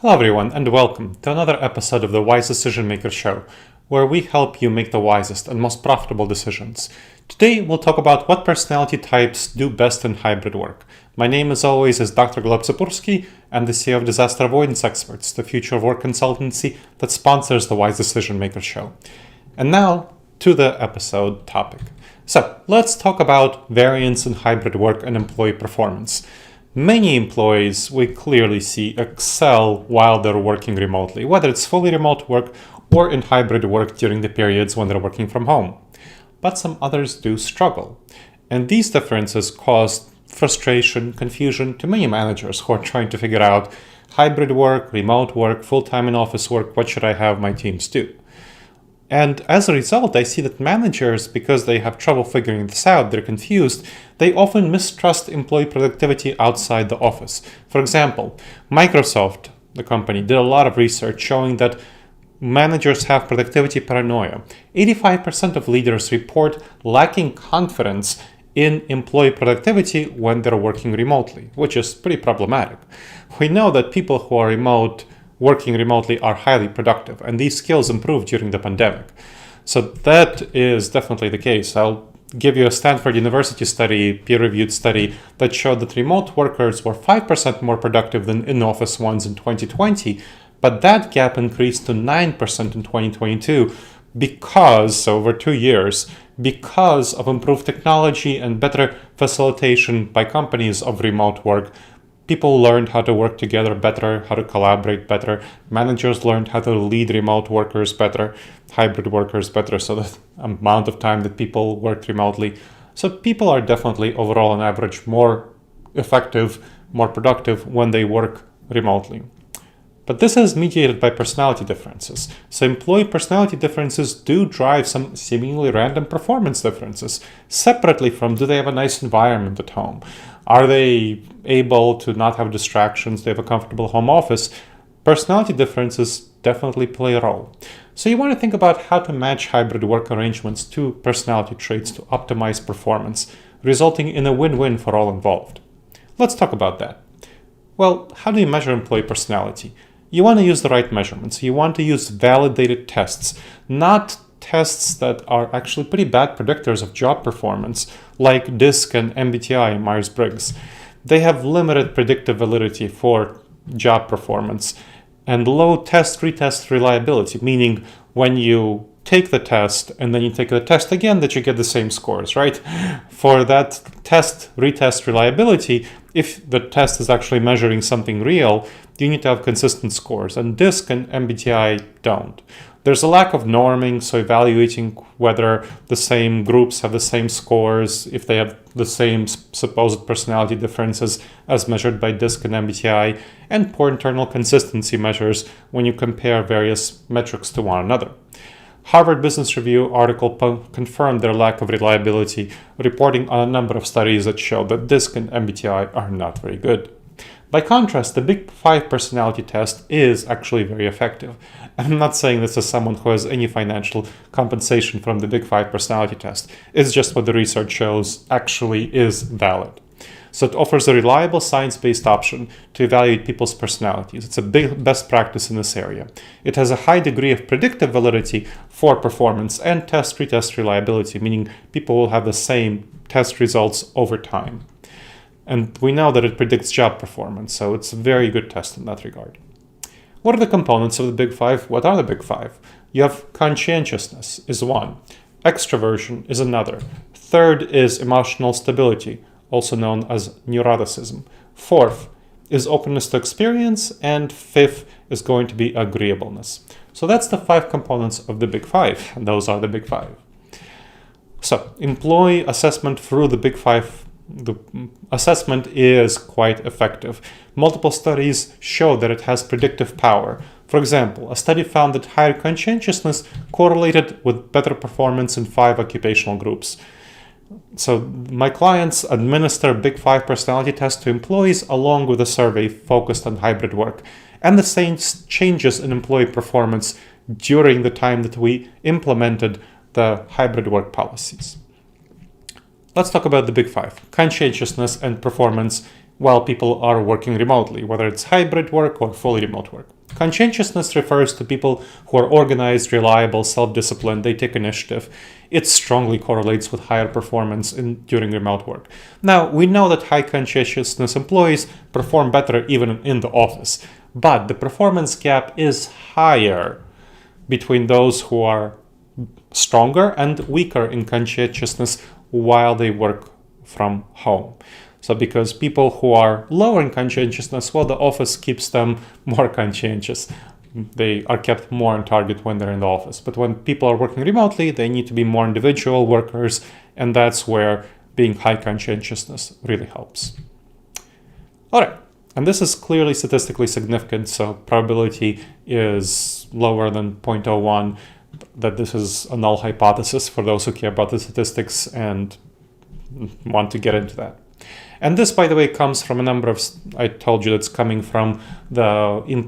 Hello everyone and welcome to another episode of the Wise Decision Maker Show, where we help you make the wisest and most profitable decisions. Today we'll talk about what personality types do best in hybrid work. My name as always is Dr. Gleb Tsipursky and the CEO of Disaster Avoidance Experts, the future of work consultancy that sponsors the Wise Decision Maker Show. And now to the episode topic. So let's talk about variance in hybrid work and employee performance. Many employees we clearly see excel while they're working remotely, whether it's fully remote work or in hybrid work during the periods when they're working from home. But some others do struggle. And these differences cause frustration, confusion to many managers who are trying to figure out hybrid work, remote work, full-time in office work, what should I have my teams do? And as a result, I see that managers, because they have trouble figuring this out, they're confused, they often mistrust employee productivity outside the office. For example, Microsoft, the company, did a lot of research showing that managers have productivity paranoia. 85% of leaders report lacking confidence in employee productivity when they're working remotely, which is pretty problematic. We know that people who are working remotely are highly productive, and these skills improved during the pandemic. So that is definitely the case. I'll give you a Stanford University study, peer-reviewed study, that showed that remote workers were 5% more productive than in-office ones in 2020, but that gap increased to 9% in 2022 because, over 2 years, because of improved technology and better facilitation by companies of remote work. People learned how to work together better, how to collaborate better. Managers learned how to lead remote workers better, hybrid workers better, so the amount of time that people worked remotely. So people are definitely overall on average more effective, more productive when they work remotely. But this is mediated by personality differences. So employee personality differences do drive some seemingly random performance differences, separately from do they have a nice environment at home? Are they able to not have distractions? Do they have a comfortable home office? Personality differences definitely play a role. So you want to think about how to match hybrid work arrangements to personality traits to optimize performance, resulting in a win-win for all involved. Let's talk about that. Well, how do you measure employee personality? You want to use the right measurements. You want to use validated tests, not tests that are actually pretty bad predictors of job performance, like DISC and MBTI and Myers-Briggs. They have limited predictive validity for job performance and low test-retest reliability, meaning when you take the test and then you take the test again that you get the same scores, right? For that test-retest reliability, if the test is actually measuring something real, you need to have consistent scores, and DISC and MBTI don't. There's a lack of norming, so evaluating whether the same groups have the same scores, if they have the same supposed personality differences as measured by DISC and MBTI, and poor internal consistency measures when you compare various metrics to one another. Harvard Business Review article confirmed their lack of reliability, reporting on a number of studies that show that DISC and MBTI are not very good. By contrast, the Big 5 personality test is actually very effective. I'm not saying this as someone who has any financial compensation from the Big 5 personality test. It's just what the research shows actually is valid. So it offers a reliable science-based option to evaluate people's personalities. It's a best practice in this area. It has a high degree of predictive validity for performance and test-retest reliability, meaning people will have the same test results over time. And we know that it predicts job performance, so it's a very good test in that regard. What are the components of the Big 5? What are the Big 5? You have conscientiousness is one. Extroversion is another. Third is emotional stability, also known as neuroticism. Fourth is openness to experience, and fifth is going to be agreeableness. So that's the 5 components of the Big 5, and those are the Big 5. So employee assessment through the Big 5. The assessment is quite effective. Multiple studies show that it has predictive power. For example, a study found that higher conscientiousness correlated with better performance in 5 occupational groups. So my clients administer Big 5 personality test to employees along with a survey focused on hybrid work and the same changes in employee performance during the time that we implemented the hybrid work policies. Let's talk about the Big 5, conscientiousness and performance while people are working remotely, whether it's hybrid work or fully remote work. Conscientiousness refers to people who are organized, reliable, self-disciplined, they take initiative. It strongly correlates with higher performance during remote work. Now, we know that high conscientiousness employees perform better even in the office, but the performance gap is higher between those who are stronger and weaker in conscientiousness while they work from home. So because people who are lower in conscientiousness, well, the office keeps them more conscientious. They are kept more on target when they're in the office. But when people are working remotely, they need to be more individual workers, and that's where being high conscientiousness really helps. All right, and this is clearly statistically significant, so probability is lower than 0.01, that this is a null hypothesis for those who care about the statistics and want to get into that. And this, by the way, comes from a number of, I told you that's coming from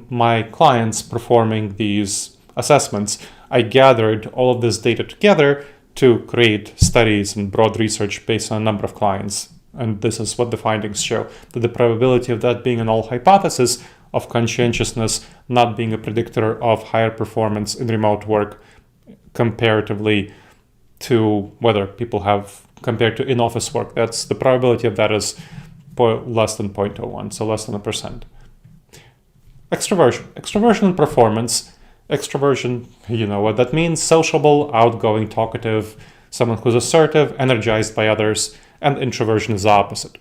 my clients performing these assessments. I gathered all of this data together to create studies and broad research based on a number of clients. And this is what the findings show, that the probability of that being a null hypothesis of conscientiousness not being a predictor of higher performance in remote work comparatively to whether people have compared to in-office work. That's the probability of that is less than 0.01, so less than 1%. Extroversion and performance. Extroversion, you know what that means: sociable, outgoing, talkative, someone who's assertive, energized by others, and introversion is the opposite.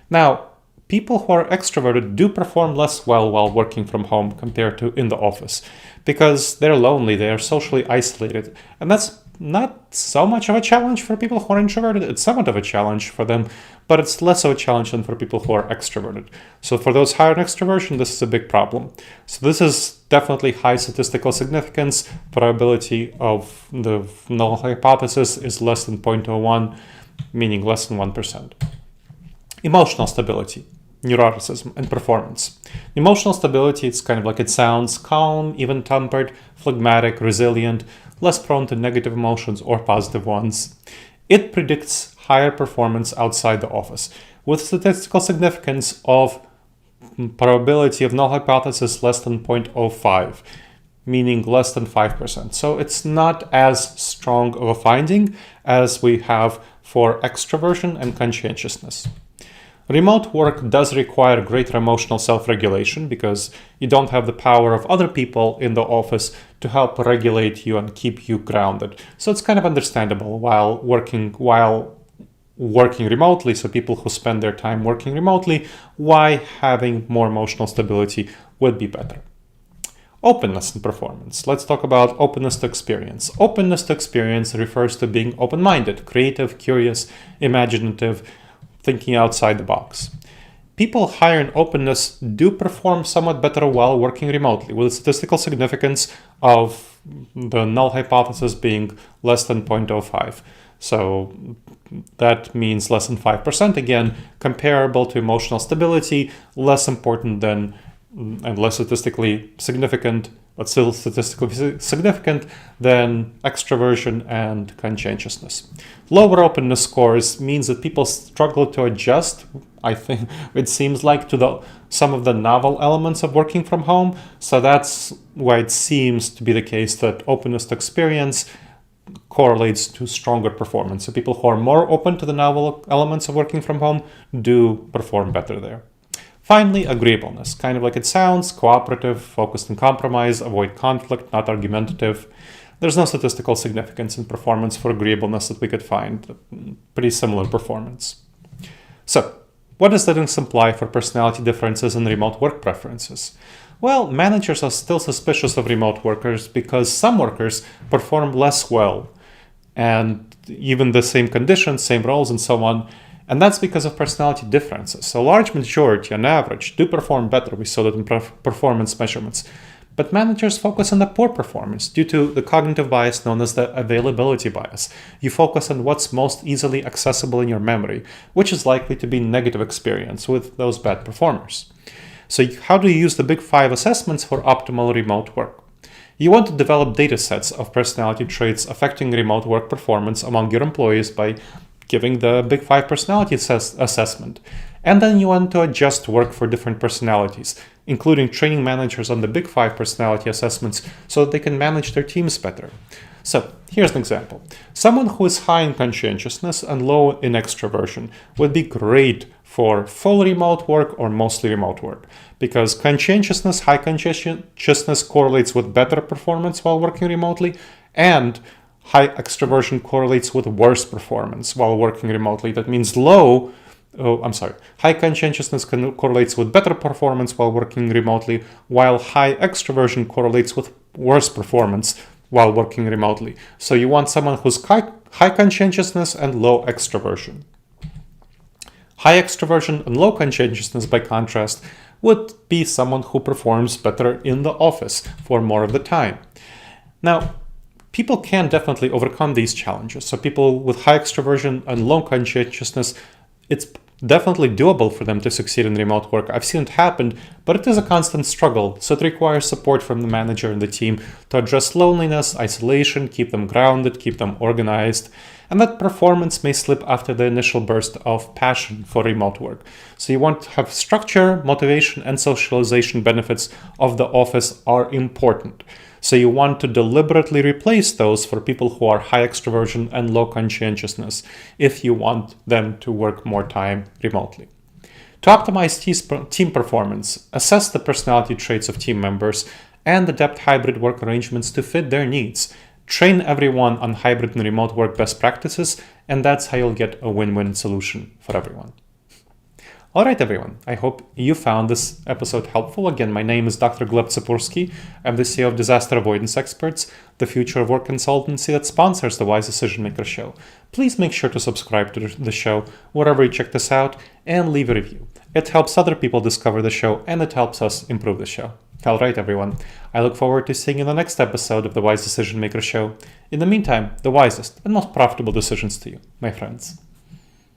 Now, people who are extroverted do perform less well while working from home compared to in the office because they're lonely, they are socially isolated, and that's not so much of a challenge for people who are introverted. It's somewhat of a challenge for them, but it's less of a challenge than for people who are extroverted. So for those higher in extroversion, this is a big problem. So this is definitely high statistical significance. Probability of the null hypothesis is less than 0.01, meaning less than 1%. Emotional stability, neuroticism, and performance. Emotional stability, it's kind of like it sounds: calm, even-tempered, phlegmatic, resilient, less prone to negative emotions or positive ones. It predicts higher performance outside the office, with statistical significance of probability of null hypothesis less than 0.05, meaning less than 5%. So it's not as strong of a finding as we have for extroversion and conscientiousness. Remote work does require greater emotional self-regulation because you don't have the power of other people in the office to help regulate you and keep you grounded. So it's kind of understandable while working remotely, so people who spend their time working remotely, why having more emotional stability would be better. Openness and performance. Let's talk about openness to experience. Openness to experience refers to being open-minded, creative, curious, imaginative, thinking outside the box. People higher in openness do perform somewhat better while working remotely, with a statistical significance of the null hypothesis being less than 0.05. So that means less than 5%, again, comparable to emotional stability, less important than and less statistically significant, but still statistically significant than extroversion and conscientiousness. Lower openness scores means that people struggle to adjust, I think it seems like, to some of the novel elements of working from home. So that's why it seems to be the case that openness to experience correlates to stronger performance. So people who are more open to the novel elements of working from home do perform better there. Finally, agreeableness, kind of like it sounds: cooperative, focused on compromise, avoid conflict, not argumentative. There's no statistical significance in performance for agreeableness that we could find. Pretty similar performance. So, what does that imply for personality differences and remote work preferences? Well, managers are still suspicious of remote workers because some workers perform less well, and even the same conditions, same roles, and so on. And that's because of personality differences. So a large majority, on average, do perform better. We saw that in performance measurements. But managers focus on the poor performance due to the cognitive bias known as the availability bias. You focus on what's most easily accessible in your memory, which is likely to be negative experience with those bad performers. So how do you use the Big Five assessments for optimal remote work? You want to develop data sets of personality traits affecting remote work performance among your employees by giving the Big Five personality assessment. And then you want to adjust work for different personalities, including training managers on the Big Five personality assessments so that they can manage their teams better. So here's an example. Someone who is high in conscientiousness and low in extroversion would be great for full remote work or mostly remote work, because high conscientiousness correlates with better performance while working remotely, and high extroversion correlates with worse performance while working remotely. That means high conscientiousness correlates with better performance while working remotely, while high extroversion correlates with worse performance while working remotely. So you want someone who's high conscientiousness and low extroversion. High extroversion and low conscientiousness, by contrast, would be someone who performs better in the office for more of the time. Now, people can definitely overcome these challenges. So people with high extroversion and low conscientiousness, it's definitely doable for them to succeed in remote work. I've seen it happen, but it is a constant struggle. So it requires support from the manager and the team to address loneliness, isolation, keep them grounded, keep them organized, and that performance may slip after the initial burst of passion for remote work. So you want to have structure, motivation, and socialization benefits of the office are important. So you want to deliberately replace those for people who are high extroversion and low conscientiousness if you want them to work more time remotely. To optimize team performance, assess the personality traits of team members and adapt hybrid work arrangements to fit their needs. Train everyone on hybrid and remote work best practices, and that's how you'll get a win-win solution for everyone. All right, everyone. I hope you found this episode helpful. Again, my name is Dr. Gleb Tsipursky. I'm the CEO of Disaster Avoidance Experts, the future of work consultancy that sponsors the Wise Decision Maker Show. Please make sure to subscribe to the show wherever you check this out and leave a review. It helps other people discover the show, and it helps us improve the show. All right, everyone. I look forward to seeing you in the next episode of the Wise Decision Maker Show. In the meantime, the wisest and most profitable decisions to you, my friends.